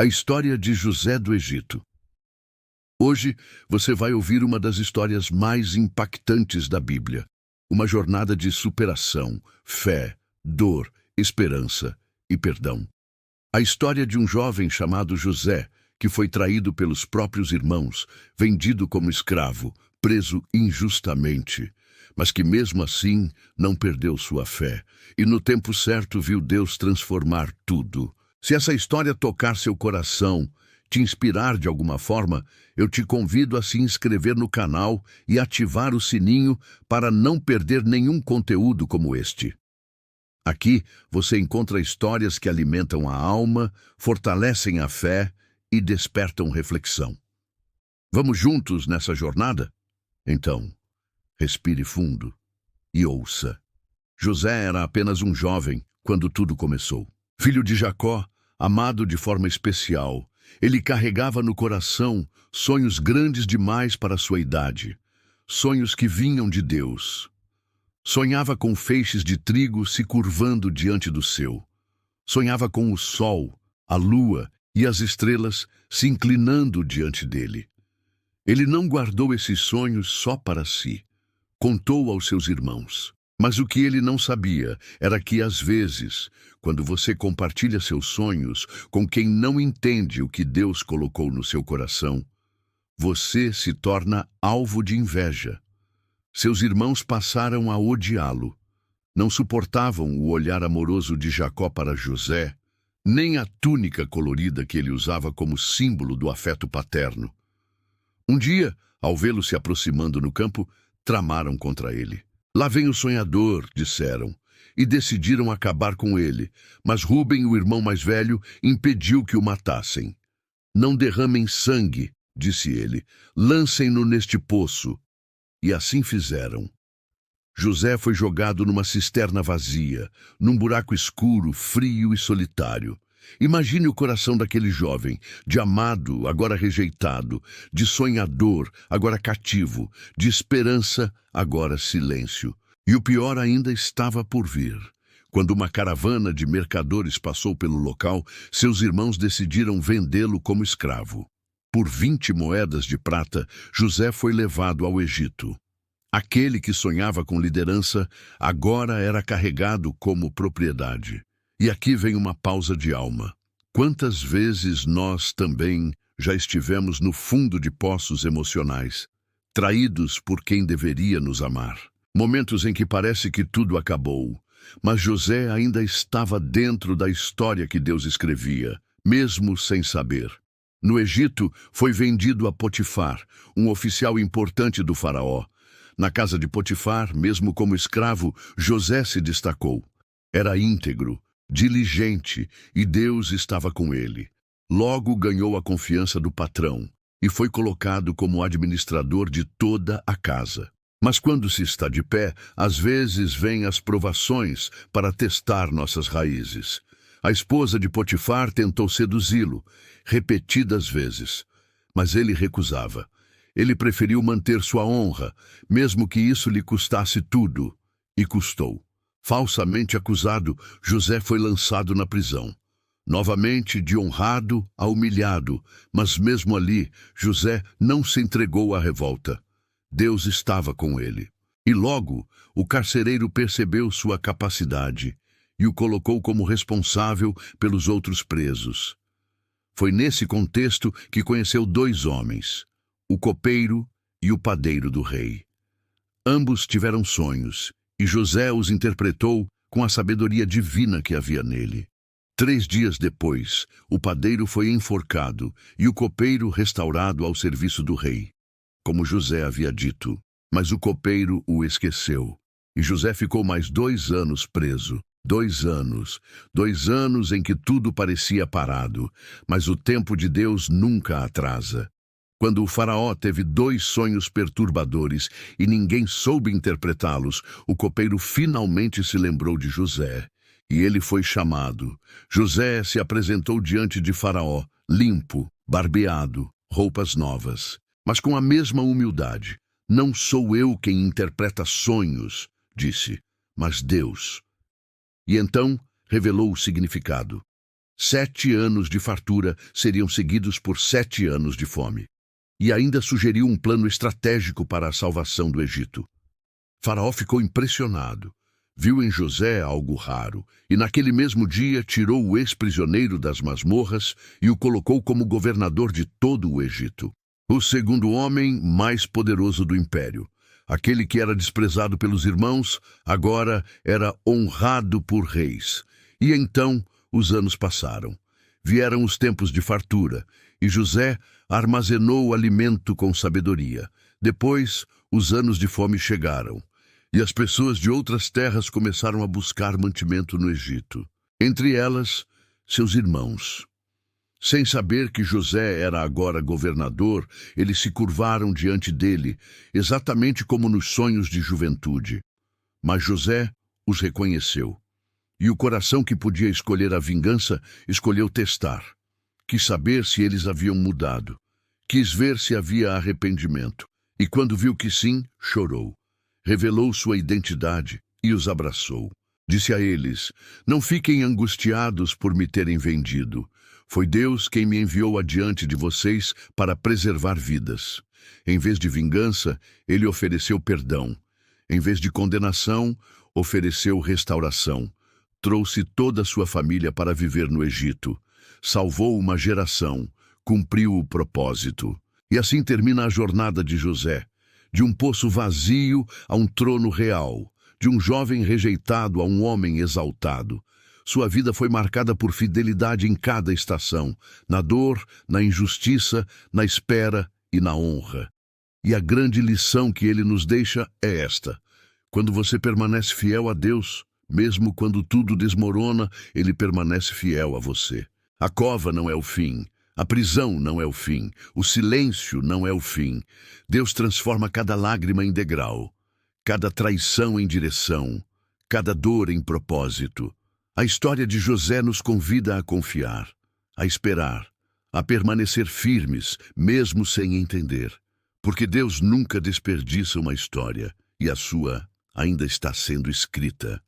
A história de José do Egito. Hoje você vai ouvir uma das histórias mais impactantes da Bíblia. Uma jornada de superação, fé, dor, esperança e perdão. A história de um jovem chamado José, que foi traído pelos próprios irmãos, vendido como escravo, preso injustamente, mas que mesmo assim não perdeu sua fé e no tempo certo viu Deus transformar tudo. Se essa história tocar seu coração, te inspirar de alguma forma, eu te convido a se inscrever no canal e ativar o sininho para não perder nenhum conteúdo como este. Aqui você encontra histórias que alimentam a alma, fortalecem a fé e despertam reflexão. Vamos juntos nessa jornada? Então, respire fundo e ouça. José era apenas um jovem quando tudo começou. Filho de Jacó, amado de forma especial, ele carregava no coração sonhos grandes demais para sua idade, sonhos que vinham de Deus. Sonhava com feixes de trigo se curvando diante do seu. Sonhava com o sol, a lua e as estrelas se inclinando diante dele. Ele não guardou esses sonhos só para si. Contou aos seus irmãos. Mas o que ele não sabia era que, às vezes, quando você compartilha seus sonhos com quem não entende o que Deus colocou no seu coração, você se torna alvo de inveja. Seus irmãos passaram a odiá-lo. Não suportavam o olhar amoroso de Jacó para José, nem a túnica colorida que ele usava como símbolo do afeto paterno. Um dia, ao vê-lo se aproximando no campo, tramaram contra ele. Lá vem o sonhador, disseram, e decidiram acabar com ele, mas Rúben, o irmão mais velho, impediu que o matassem. Não derramem sangue, disse ele, lancem-no neste poço. E assim fizeram. José foi jogado numa cisterna vazia, num buraco escuro, frio e solitário. Imagine o coração daquele jovem, de amado, agora rejeitado, de sonhador, agora cativo, de esperança, agora silêncio. E o pior ainda estava por vir. Quando uma caravana de mercadores passou pelo local, seus irmãos decidiram vendê-lo como escravo. Por 20 moedas de prata, José foi levado ao Egito. Aquele que sonhava com liderança, agora era carregado como propriedade. E aqui vem uma pausa de alma. Quantas vezes nós também já estivemos no fundo de poços emocionais, traídos por quem deveria nos amar? Momentos em que parece que tudo acabou, mas José ainda estava dentro da história que Deus escrevia, mesmo sem saber. No Egito, foi vendido a Potifar, um oficial importante do faraó. Na casa de Potifar, mesmo como escravo, José se destacou. Era íntegro, diligente, e Deus estava com ele. Logo ganhou a confiança do patrão e foi colocado como administrador de toda a casa. Mas quando se está de pé, às vezes vêm as provações para testar nossas raízes. A esposa de Potifar tentou seduzi-lo, repetidas vezes, mas ele recusava. Ele preferiu manter sua honra, mesmo que isso lhe custasse tudo, e custou. Falsamente acusado, José foi lançado na prisão. Novamente, de honrado a humilhado, mas mesmo ali, José não se entregou à revolta. Deus estava com ele. E logo, o carcereiro percebeu sua capacidade e o colocou como responsável pelos outros presos. Foi nesse contexto que conheceu 2 homens, o copeiro e o padeiro do rei. Ambos tiveram sonhos, e José os interpretou com a sabedoria divina que havia nele. 3 dias depois, o padeiro foi enforcado e o copeiro restaurado ao serviço do rei, como José havia dito. Mas o copeiro o esqueceu, e José ficou mais 2 anos preso. 2 anos, 2 anos em que tudo parecia parado, mas o tempo de Deus nunca atrasa. Quando o faraó teve 2 sonhos perturbadores e ninguém soube interpretá-los, o copeiro finalmente se lembrou de José, e ele foi chamado. José se apresentou diante de Faraó, limpo, barbeado, roupas novas, mas com a mesma humildade. Não sou eu quem interpreta sonhos, disse, mas Deus. E então revelou o significado. 7 anos de fartura seriam seguidos por 7 anos de fome. E ainda sugeriu um plano estratégico para a salvação do Egito. Faraó ficou impressionado. Viu em José algo raro, e naquele mesmo dia tirou o ex-prisioneiro das masmorras e o colocou como governador de todo o Egito. O segundo homem mais poderoso do império. Aquele que era desprezado pelos irmãos, agora era honrado por reis. E então os anos passaram. Vieram os tempos de fartura, e José armazenou o alimento com sabedoria. Depois, os anos de fome chegaram, e as pessoas de outras terras começaram a buscar mantimento no Egito. Entre elas, seus irmãos. Sem saber que José era agora governador, eles se curvaram diante dele, exatamente como nos sonhos de juventude. Mas José os reconheceu. E o coração que podia escolher a vingança, escolheu testar. Quis saber se eles haviam mudado. Quis ver se havia arrependimento. E quando viu que sim, chorou. Revelou sua identidade e os abraçou. Disse a eles: não fiquem angustiados por me terem vendido. Foi Deus quem me enviou adiante de vocês para preservar vidas. Em vez de vingança, ele ofereceu perdão. Em vez de condenação, ofereceu restauração. Trouxe toda a sua família para viver no Egito. Salvou uma geração. Cumpriu o propósito. E assim termina a jornada de José. De um poço vazio a um trono real. De um jovem rejeitado a um homem exaltado. Sua vida foi marcada por fidelidade em cada estação. Na dor, na injustiça, na espera e na honra. E a grande lição que ele nos deixa é esta: quando você permanece fiel a Deus, mesmo quando tudo desmorona, ele permanece fiel a você. A cova não é o fim. A prisão não é o fim. O silêncio não é o fim. Deus transforma cada lágrima em degrau, cada traição em direção, cada dor em propósito. A história de José nos convida a confiar, a esperar, a permanecer firmes, mesmo sem entender. Porque Deus nunca desperdiça uma história, e a sua ainda está sendo escrita.